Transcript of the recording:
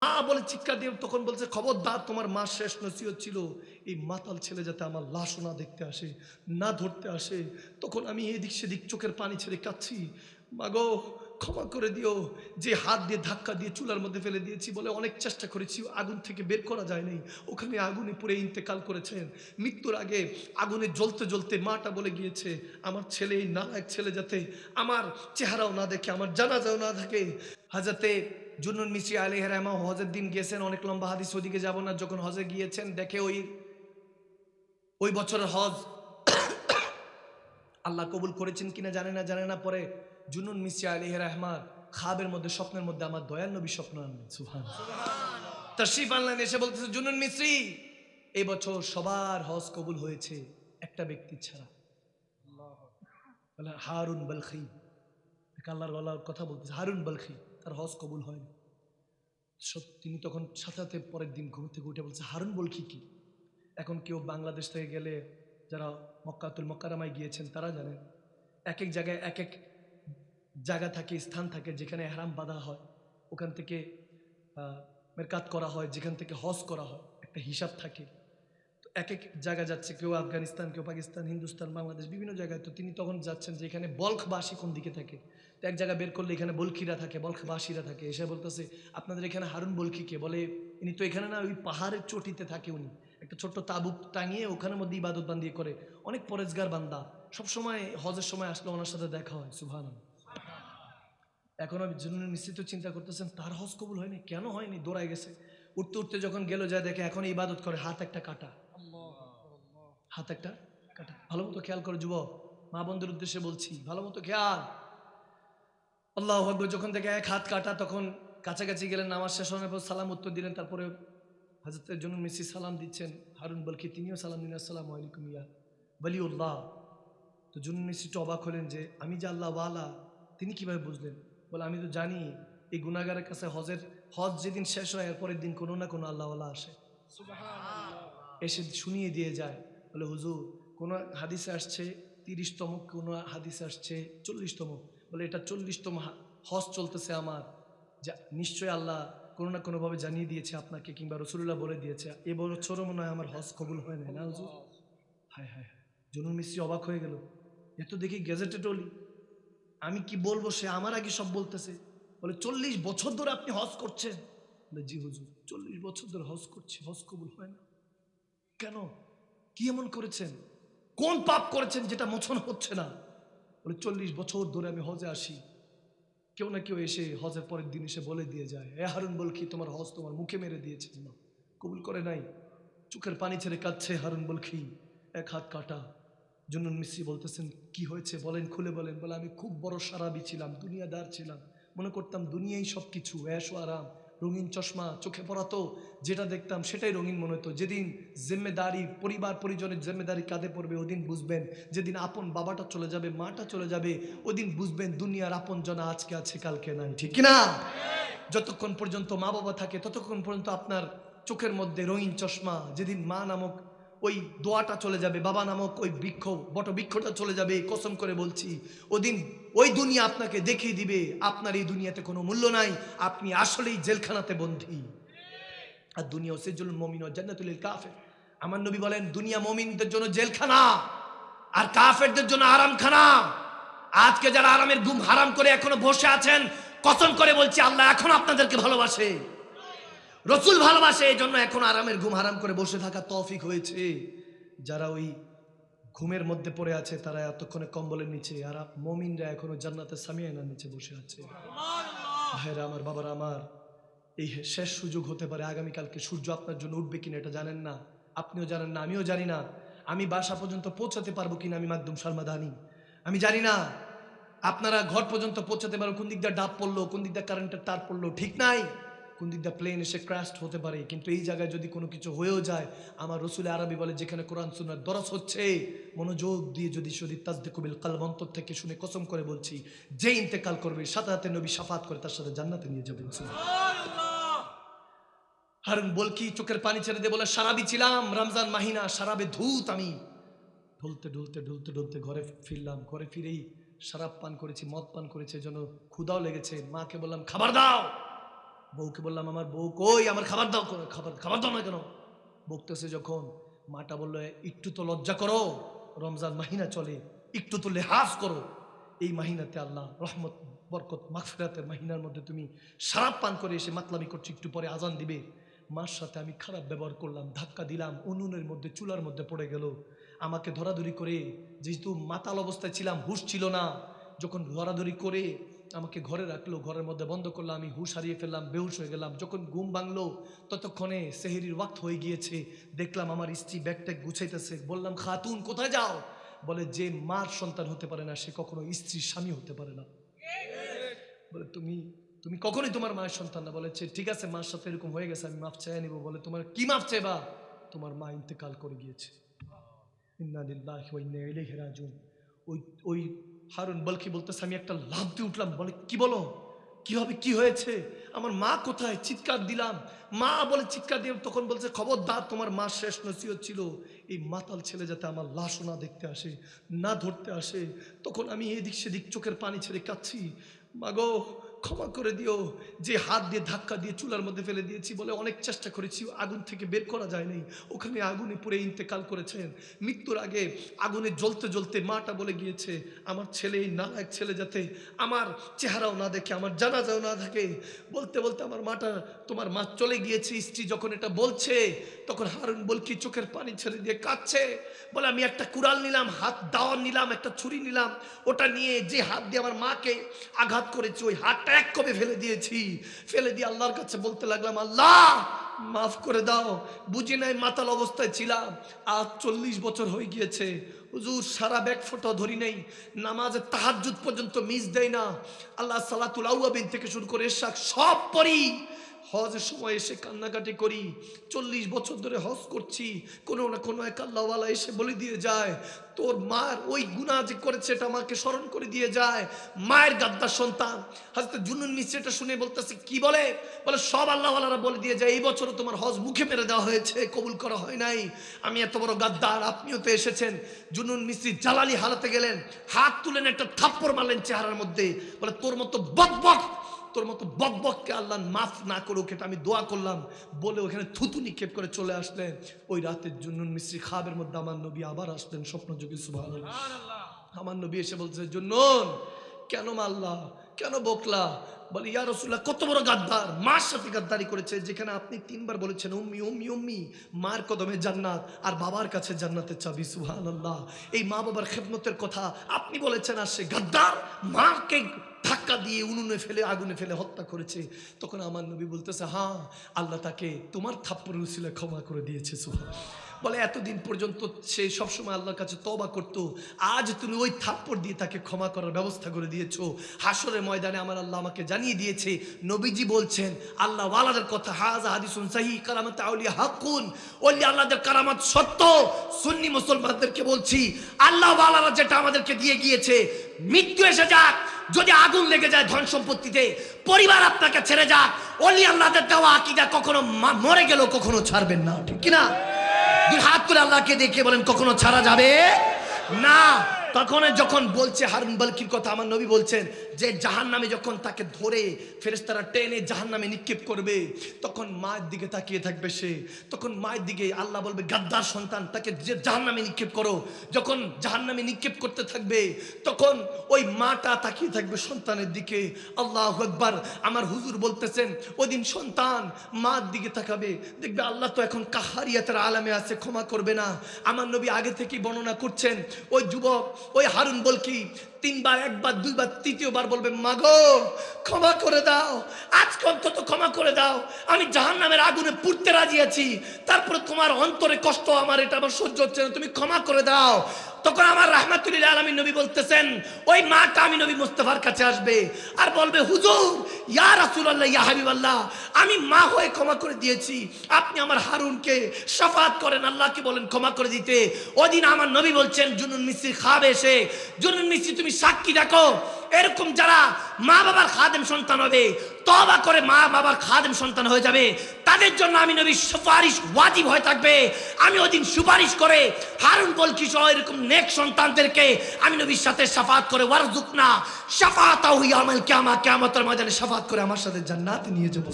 মা বলে চিৎকার দিয়ে তখন বলছে, খবরদার, তোমার মা শেষ নসিহত ছিল এই মাতাল ছেলে যাতে আমার লাশও না দেখতে আসে, না ধরতে আসে। তখন আমি এদিক সেদিক চোখের পানি ছেড়ে কাঁদছি, মাগো ক্ষমা করে দিও, যে হাত দিয়ে ধাক্কা দিয়ে চুলার মধ্যে ফেলে দিয়েছি, বলে অনেক চেষ্টা করেছি, আগুন থেকে বের করা যায়নি, ওখানে আগুনে পুড়ে ইন্তেকাল করেছেন। মৃত্যুর আগে আগুনে জ্বলতে জ্বলতে মাটা বলে গিয়েছে, আমার ছেলে, এই নালায়ক ছেলে যাতে আমার চেহারাও না দেখে, আমার জানাজাও না থাকে। হাজরতে জুন্নুন মিসরি আলাইহিস সালাম হজের দিন গিয়েছেন, অনেক লম্বা হাদিস, ওদিকে যাব না। যখন হজে গিয়েছেন, দেখে ওই বছরের হজ আল্লাহ কবুল করেছেন কিনা জানে না। পরে জুন্নুন মিসরি আলাইহিস রহমান খাবের মধ্যে, স্বপ্নের মধ্যে আমার দয়াল নবী স্বপ্ন আনলেন, সুবহানাল্লাহ, তাশরীফ আনলেন, এসে বলতেছে, জুন্নুন মিসরি, এই বছর সবার হজ কবুল হয়েছে, একটা ব্যক্তি ছাড়া। বলে হারুন বলখি, আল্লাহর কথা বলতেছে, হারুন বলখি, তার হজ কবুল হয়নি। তিনি তখন সাথে সাথে পরের দিন ঘুম থেকে উঠে বলছে, হারুন বলখি কি? এখন কেউ বাংলাদেশ থেকে গেলে, যারা মক্কাতুল মুকাররমায় গিয়েছেন তারা জানেন, এক এক জায়গায় এক এক জায়গা থাকে, স্থান থাকে, যেখানে ইহরাম বাঁধা হয়, ওখান থেকে মেরকাত করা হয়, যেখান থেকে হজ করা হয়, একটা হিসাব থাকে। তো এক এক জায়গা যাচ্ছে, কেউ আফগানিস্তান, কেউ পাকিস্তান, হিন্দুস্তান, বাংলাদেশ, বিভিন্ন জায়গায়। তো তিনি তখন যাচ্ছেন যে এখানে বলখবাসী কোন দিকে থাকে। তো এক জায়গা বের করলে এখানে বলখিরা থাকে, বলখবাসীরা থাকে। এসে বলতেছে, আপনাদের এখানে হারুন বলখি কে? বলে, ইনি তো এখানে না, ওই পাহাড়ের চটিতে থাকে, উনি একটা ছোট্ট তাবুক টাঙিয়ে ওখানের মধ্যে ইবাদত বান্দিয়ে করে, অনেক পরেজগার বান্দা, সবসময় হজের সময় আসলে ওনার সাথে দেখা হয়, সুবহানাল্লাহ। এখন আমি জন্য নিশ্চিত চিন্তা করতেছেন, তার হজ কবুল হয়নি, কেন হয়নি? দৌড়ায় গেছে, উঠতে উঠতে যখন গেল, যায় দেখে এখন ইবাদত করে, হাত একটা কাটা, হাত একটা কাটা। ভালো মতো খেয়াল করে যুবক, মা বন্ধুর উদ্দেশ্যে বলছি, ভালো মতো খেয়াল। আল্লাহু আকবার। যখন দেখে এক হাত কাটা, তখন কাছাকাছি গেলেন, নামাজ শেষ হওয়ার পর সালাম উত্তর দিলেন। তারপরে হযরত জুনুন মিসরি সালাম দিচ্ছেন, হারুন বলখি তিনিও সালাম দিলেন, আসসালামু আলাইকুম ইয়া ওয়ালিউল্লাহ। তো জুনুন মিসরি তো অবাক হলেন যে আমি যে আল্লাহ ওয়ালা, তিনি কিভাবে বুঝলেন? বলে, আমি তো জানি এই গুনাহগারের কাছে হজ যেদিন শেষ হয়, এর পরের দিন কোনো না কোনো আল্লাহওয়ালা আসে, এসে শুনিয়ে দিয়ে যায়। বলে, হুজুর, কোন হাদিসে আসছে 30তম, কোন হাদিসে আসছে 40তম। বলে, এটা 40তম হজ চলতেছে আমার, যা নিশ্চয় আল্লাহ কোনো না কোনোভাবে জানিয়ে দিয়েছে আপনাকে, কিংবা রসুল্লাহ বলে দিয়েছে, এ বছরও মনে হয় আমার হজ কবুল হয় না হুজুর। হায় হায় হায়, জুনুন মিসরি অবাক হয়ে গেল, এ তো দেখি গেজেটেড অলি, আমি কি বলবো, সে আমার আগে সব বলতেছে। বলে, 40 বছর ধরে আপনি হজ করছেন? বলে, জি হুজুর, 40 বছর ধরে হজ করছি, হজ কবুল হয় না। কেন? কি এমন করেছেন? কোন পাপ করেছেন যেটা মোচন হচ্ছে না? বলে, 40 বছর ধরে আমি হজে আসি, কেউ না কেউ এসে হজের পরের দিন এসে বলে দিয়ে যায়, এ হারুন বলখি, তোমার হজ তোমার মুখে মেরে দিয়েছে, না কবুল করে নাই। চোখের পানি ছেড়ে কাঁদছে হারুন বলখি, এক হাত কাটা। জুনুন মিসরি বলতেছেন, কি হয়েছে বলেন, খুলে বলেন। বলে, আমি খুব বড় সারাবি ছিলাম, দুনিয়াদার ছিলাম, মনে করতাম দুনিয়াই সব কিছু, ऐश ও আরাম, রঙিন চশমা চোখে পড়াতো, যেটা দেখতাম সেটাই রঙিন মনে হতো। যেদিন জিম্মেদারি, পরিবার পরিজনের জিম্মেদারি কাঁধে পড়বে, ওদিন বুঝবেন, যেদিন আপন বাবাটা চলে যাবে, মাটা চলে যাবে, ওদিন বুঝবেন দুনিয়ার আপন জনা আজকে আছে, কালকে নাই, ঠিক কিনা? যতক্ষণ পর্যন্ত মা বাবা থাকে, ততক্ষণ পর্যন্ত আপনার চোখের মধ্যে রঙিন চশমা। যেদিন মা নামক ওই দোয়াটা চলে যাবে, বাবা নামক ওই বট বৃক্ষটা চলে যাবে, কসম করে বলছি, ওদিন ওই দুনিয়া আপনাকে দেখিয়ে দিবে আপনার এই দুনিয়াতে কোনো মূল্য নাই, আপনি আসলেই জেলখানাতে বন্দী। আর দুনিয়া সিজুল মুমিন ওয়া জান্নাতুল লিল কাফির। আমার নবী বলেন, দুনিয়া মুমিনদের জন্য জেলখানা, আর কাফেরদের জন্য আরামখানা। আজকে যারা আরামের ঘুম হারাম করে এখনো বসে আছেন, কসম করে বলছি, আল্লাহ এখন আপনাদেরকে ভালোবাসে, রসুল ভালোবাসে, এই জন্য এখন আরামের ঘুম হারাম করে বসে থাকা তৌফিক হয়েছে। যারা ওই ঘুমের মধ্যে পড়ে আছে, তারা এতক্ষণে কম্বলের নিচে, আর মুমিনরা এখনো জান্নাতের সামিয়ানার নিচে বসে আছে। ভাইরা আমার, বাবারা আমার, এই শেষ সুযোগ হতে পারে। আগামীকালকে সূর্য আপনার জন্য উঠবে কিনা এটা জানেন না, আপনিও জানেন না, আমিও জানি না। আমি বাসা পর্যন্ত পৌঁছাতে পারবো কিনা, আমি মাকদুম সালমাদানি, আমি জানি না। আপনারা ঘর পর্যন্ত পৌঁছাতে পারো, কোন দিক দিয়ে ডাব পড়লো, কোন দিক দিয়ে কারেন্টের তার পড়লো, ঠিক নাই, কোন দিক দিয়ে প্লেন এসে ক্র্যাশ হতে পারে। কিন্তু এই জায়গায় যদি কোনো কিছু হয়েও যায়, আমার রসুল আরবি বলে, যেখানে কোরআন সুন্নাহর দরস হচ্ছে, মনোযোগ দিয়ে যদি তাসদিকুল কলব, অন্তর থেকে শুনে কসম করে বলছি, যে ইন্তেকাল করবে সাথে সাথে নবী শাফাত করে তার সাথে জান্নাতে নিয়ে যাবেন। হারুন বলকি চোখের পানি ছেড়ে দিয়ে বলে, সারাবি ছিলাম, রমজান মাহিনা, সারাবে ধূত আমি। ঢুলতে ঢুলতে ঢুলতে ঢুলতে ঘরে ফিরলাম। ঘরে ফিরেই শরাব পান করেছি, মদ পান করেছি, জন্য ক্ষুধাও লেগেছে। মাকে বললাম, খাবার দাও। বউকে বললাম আমার বউ কই, আমার খাবার দাও, খাবার দাও না কেন? বকতেছে যখন, মাটা বললো একটু তো লজ্জা করো, রমজান মাহিনা চলে, একটু তো লেহাজ করো। এই মাহিনাতে আল্লাহ রহমত বরকত মাগফিরাতের মাহিনার মধ্যে তুমি শরাব পান করে এসে মাতলামি করছো, একটু পরে আজান দিবে। মার সাথে আমি খারাপ ব্যবহার করলাম, ধাক্কা দিলাম, উনুনের মধ্যে চুলার মধ্যে পড়ে গেল। আমাকে ধরাধরি করে, যেহেতু মাতাল অবস্থায় ছিলাম, হুশ ছিল না, যখন ধরাধরি করে আমাকে ঘরে রাখলো, ঘরের মধ্যে বন্ধ করলাম, আমি হুশ হারিয়ে ফেললাম, বেহুশ হয়ে গেলাম। যখন ঘুম ভাঙলো ততক্ষণে সেহরির ওয়াক্ত হয়ে গিয়েছে। দেখলাম আমার স্ত্রী ব্যাগ ট্যাগ গুছাইতেছে। বললাম খাতুন কোথায় যাও? বলে যে মার সন্তান হতে পারে না সে কখনো স্ত্রীর স্বামী হতে পারে না। বলে তুমি তুমি কখনোই তোমার মায়ের সন্তান না। বলেছে ঠিক আছে, মার সাথে এরকম হয়ে গেছে, আমি মাফ চাই নিব। বলে তোমার কি মাফ চাইবা? তোমার মা ইন্তেকাল করে গিয়েছে। ইন্না লিল্লাহি ওয়া ইন্না ইলাইহি রাজিউন। ওই ওই হারুন বলকি বলতেছে, আমি একটা লাফ দিয়ে উঠলাম। বলে কি বলো, কিভাবে, কি হয়েছে, আমার মা কোথায়? চিৎকার দিলাম, মা বলে চিৎকার দিয়ে। তখন বলছে খবরদার, তোমার মা শেষ নসিহত ছিল এই মাতাল ছেলে যাতে আমার লাশও না দেখতে আসে, না ধরতে আসে। তখন আমি এদিক সেদিক চোখের পানি ছেড়ে কাঁদছি, মাগো ক্ষমা করে দিও, যে হাত দিয়ে ধাক্কা দিয়ে চুলার মধ্যে ফেলে দিয়েছি। বলে অনেক চেষ্টা করেছি, আগুন থেকে বের করা যায় নাই, ওখানে আগুনে পুড়ে ইন্তেকাল করেছেন। মৃত্যুর আগে আগুনে জ্বলতে জ্বলতে মাটা বলে গিয়েছে, আমার ছেলে, এই নালায়ক ছেলে যাতে আমার চেহারাও না দেখে, আমার জানাজাও না থাকে। বলতে বলতে আমার মাটা, তোমার মা চলে গিয়েছে। স্ত্রী যখন এটা বলছে তখন হারুন বলকি চোখের পানি ছেড়ে দিয়ে কাঁদছে। বলে আমি একটা কুড়াল নিলাম, হাত দাওয়ার নিলাম, একটা ছুরি নিলাম, ওটা নিয়ে যে হাত দিয়ে আমার মাকে আঘাত করেছি ওই হাতটা এক কবে ফেলে দিয়েছি। ফেলে দিয়ে আল্লাহর কাছে বলতে লাগলাম, আল্লাহ মাফ করে দাও, বুঝি নাই মাতাল অবস্থায় ছিলাম। আজ 40 বছর হয়ে গিয়েছে হুজুর, সারা ব্যাগ ফটো ধরি নেই, নামাজে তাহাজ্জুদ পর্যন্ত মিস দেয় না। আল্লাহ সালাতুল আউয়াবিন থেকে শুরু করে ইশরাক সব পড়ি। হজের সময় এসে কান্নাকাটি করি, 40 বছর ধরে হজ করছি, কোনো না কোনো এক আল্লাহওয়ালা এসে বলে দিয়ে যায় তোর মার ওই গুনাহ যে করেছে এটা আমাকে স্মরণ করে দিয়ে যায়। মায়ের গাদ্দার সন্তান হযরত জুনুন মিসরি এটা শুনে বলতেছে কি বলে? বলে সব আল্লাহওয়ালারা বলে দিয়ে যায় এই বছরও তোমার হজ মুখে মেরে দেওয়া হয়েছে, কবুল করা হয় নাই। আমি এত বড় গাদ্দার, আপনিও তো এসেছেন। জুনুন মিসরি জালালি হালাতে গেলেন, হাত তুলেন, একটা থাপ্পড় মারলেন চেহারার মধ্যে। বলে তোর মতো বকবক, তোর মতো বকবককে আল্লাহ মাফ না করুক, এটা আমি দোয়া করলাম। বলে ওখানে থুতু নিক্ষেপ করে চলে আসলেন। ওই রাতের জুনুন মিসরি খাবের মধ্যে আমার নবী আবার আসলেন স্বপ্নযোগী, সুবহানাল্লাহ। আমার নবী এসে বলছে, জুনুন কেন মারলা, কেন বকলা? বলে ইয়া রাসূলুল্লাহ কত বড় গাদ্দার, মার সাথে গাদ্দারি করেছে। যেখানে আপনি 3 বার বলেছেন উম্মি উম্মি উম্মি, মার কদমে জান্নাত আর বাবার কাছে জান্নাতের চাবি, সুবহানাল্লাহ। এই মা বাবার খেদমতের কথা আপনি বলেছেন, আর সে গাদ্দার মাকে ধাক্কা দিয়ে উনুনে ফেলে আগুনে ফেলে হত্যা করেছে। তখন আমার নবী বলতেছে, হ্যাঁ আল্লাহ তাকে তোমার থাপ্পড়ের উসিলায় ক্ষমা করে দিয়েছে, সুবহানাল্লাহ। বলে এতদিন পর্যন্ত সে সবসময় আল্লাহর কাছে তওবা করত, আজ তুমি ওই থাপ্পড় দিয়ে তাকে ক্ষমা করার ব্যবস্থা করে দিয়েছো। হাসরের ময়দানে আমার আল্লাহ আমাকে জানিয়ে দিয়েছে, নবীজি বলছেন আল্লাহ ওয়ালাদের কথা, হাযা হাদিসুন সহিহ, কারামাত আউলিয়া হাক্কুন, ওলি আল্লাহদের কারামাত সত্য। সুন্নি মুসলমানদেরকে বলছি, আল্লাহ ওয়ালারা যেটা আমাদেরকে দিয়ে গিয়েছে, মৃত্যু এসে যাক, যদি আগুন লেগে যায় ধন সম্পত্তিতে, পরিবার আপনাকে ছেড়ে যাক, ওলি আল্লাহদের দেওয়া আকীদা কখনো মরে গেল কখনো ছাড়বেন না, ঠিক কি না? দুই হাত তুলে আল্লাহকে দেখে বলেন কখনো ছাড়া যাবে না। তখন যখন বলছে হারুন বলকির কথা, আমার নবী বলছেন যে জাহান্নামে যখন তাকে ধরে ফেরেশতারা টেনে জাহান্নামে নিক্ষেপ করবে, তখন মায়ের দিকে তাকিয়ে থাকবে সে। তখন মায়ের দিকে আল্লাহ বলবে, গাদ্দার সন্তান, তাকে যে জাহান্নামে নিক্ষেপ করো। যখন জাহান্নামে নিক্ষেপ করতে থাকবে তখন ওই মাটা তাকিয়ে থাকবে সন্তানের দিকে। আল্লাহু আকবার। আমার হুজুর বলতেছেন ওই দিন সন্তান মার দিকে তাকাবে, দেখবে আল্লাহ তো এখন কাহারিয়াতের আলামে আছে, ক্ষমা করবে না। আমার নবী আগে থেকেই বর্ণনা করছেন, ওই যুবক, ওই হারুন বলকি 3 বার, 1 বার, 2 বার, 3য় বার বলবে, মাগো ক্ষমা করে দাও, আজকে অন্তত ক্ষমা করে দাও, আমি জাহান্নামের আগুনে পুড়তে রাজি আছি, তারপরে তোমার অন্তরে কষ্ট আমার, এটা আমার সহ্য হচ্ছে না, তুমি ক্ষমা করে দাও। তখন আমার রাহমাতুল লিল আলামিন নবী বলতেছেন, ওই মাটা আমি নবী মুস্তাফার কাছে আসবে আর বলবে, হুজুর, ইয়া রাসূলুল্লাহ, ইয়া হাবিবাল্লাহ, আমি মা হয়ে ক্ষমা করে দিয়েছি, আপনি আমার হারুনকে শাফাআত করেন, আল্লাহকে বলেন ক্ষমা করে দিতে। ওদিন আমার নবী বলছেন, জুনুন মিসরি খাবে এসে, জুনুন মিসরি তুমি সাক্ষী দেখো, এরকম যারা মা বাবার খাদেম সন্তান হবে, তওবা করে মা বাবার খাদেম সন্তান হয়ে যাবে, তাদের জন্য আমি নবীর সুপারিশ ওয়াজিব হয়ে থাকবে। আমি ওদিন সুপারিশ করে হারুন বলকি সহ এরকম নেক সন্তানদেরকে আমি নবীর সাথে শাফাত করে ওয়ারজুকনা শাফাতাহু ইয়াউমাল কিয়ামা, কিয়ামতের ময়দানে শাফাত করে আমার সাথে জান্নাতে নিয়ে যাবো।